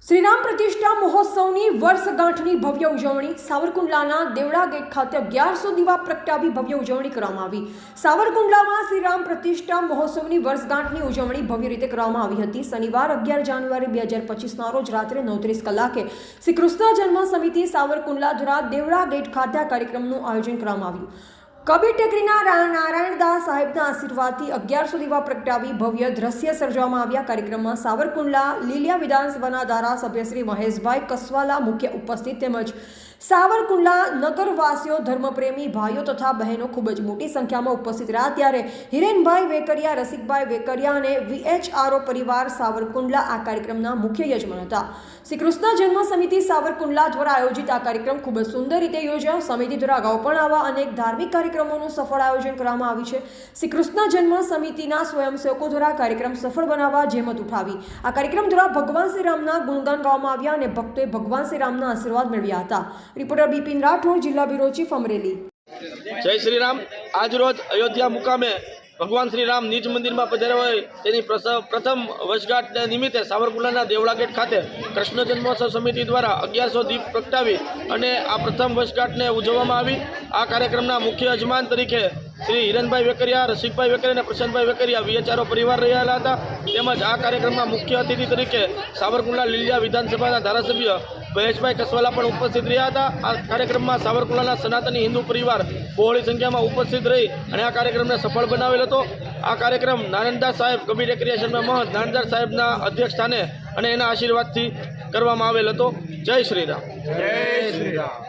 શ્રીરામ પ્રતિષ્ઠા મહોત્સવની વર્ષગાંઠની ભવ્ય ઉજવણી સાવરકુંડલાના દેવડા ગેટ ખાતે 1100 દીવા પ્રગટાવી ભવ્ય ઉજવણી કરવામાં આવી। સાવરકુંડલામાં શ્રીરામ પ્રતિષ્ઠા મહોત્સવની વર્ષગાંઠની ઉજવણી ભવ્ય રીતે કરવામાં આવી હતી। શનિવાર 11 જાન્યુઆરી 2025ના રોજ રાત્રે 9:30 કલાકે શ્રી કૃષ્ણ જન્મ સમિતિ સાવરકુંડલા દ્વારા દેવડા ગેટ ખાતે આ કાર્યક્રમનું આયોજન કરવામાં આવ્યું। કબીર ટેકરીના નારાયણદાસ સાહેબના આશીર્વાદથી 1100 દીવા પ્રગટાવી ભવ્ય દ્રશ્ય સર્જવામાં આવ્યા। કાર્યક્રમમાં સાવરકુંડલા લીલિયા વિધાનસભાના ધારાસભ્ય શ્રી મહેશભાઈ કસવાલા મુખ્ય ઉપસ્થિત તેમજ સાવરકુંડલા નગરવાસીઓ ધર્મપ્રેમી ભાઈઓ તથા બહેનો ખૂબ જ મોટી સંખ્યામાં ઉપસ્થિત રહ્યા। ત્યારે હિરેનભાઈ વેકરિયા, રસિકભાઈ વેકરિયા અને VHRO પરિવાર સાવરકુંડલા આ કાર્યક્રમના મુખ્ય યજમાન હતા। શ્રી કૃષ્ણ જન્મ સમિતિ સાવરકુંડલા દ્વારા આયોજિત આ કાર્યક્રમ ખૂબ જ સુંદર રીતે યોજાયો। સમિતિ દ્વારા અગાઉ પણ આવા અનેક ધાર્મિક કાર્યક્રમોનું સફળ આયોજન કરવામાં આવ્યું છે। શ્રી કૃષ્ણ જન્મ સમિતિના સ્વયંસેવકો દ્વારા કાર્યક્રમ સફળ બનાવવા જહેમત ઉઠાવી આ કાર્યક્રમ દ્વારા ભગવાન શ્રી રામના ગુણગાન ગાવામાં આવ્યા અને ભક્તોએ ભગવાન શ્રી રામના આશીર્વાદ મેળવ્યા હતા। રિપોર્ટર બિપિન રાઠોડ, જિલ્લા બ્યુરો ચીફ, અમરેલી। જય શ્રી રામ। આજ રોજ અયોધ્યા મુકામે ભગવાન શ્રી રામ નિજ મંદિરમાં પધાર્યા હોય તેની પ્રથમ વર્ષગાંઠ નિમિત્તે સાવરકુંડલાના દેવડા ગેટ ખાતે કૃષ્ણ જન્મોત્સવ સમિતિ દ્વારા 1100 દીપ પ્રગટાવી અને આ પ્રથમ વર્ષગાંઠને ઉજવવામાં આવી। આ કાર્યક્રમના મુખ્ય યજમાન તરીકે શ્રી હિરેનભાઈ વેકરિયા, રસિકભાઈ વેકરિયા અને પ્રશાંતભાઈ વેકરિયા VHRO પરિવાર રહેલા હતા। તેમજ આ કાર્યક્રમમાં મુખ્ય અતિથિ તરીકે સાવરકુંડલા લીલિયા વિધાનસભાના ધારાસભ્ય મહેશભાઈ કસવાલા પણ ઉપસ્થિત રહ્યા હતા। આ કાર્યક્રમમાં સાવરકુંડલાના સનાતની હિન્દુ પરિવાર બહોળી સંખ્યામાં ઉપસ્થિત રહી અને આ કાર્યક્રમને સફળ બનાવેલ હતો। આ કાર્યક્રમ નારાયણદાસ સાહેબ, કબીર ટેકરી આશ્રમના મહંત નારાયણદાસ સાહેબના અધ્યક્ષ સ્થાને અને એના આશીર્વાદથી કરવામાં આવેલ હતો। જય શ્રી રામ। જય શ્રી રામ।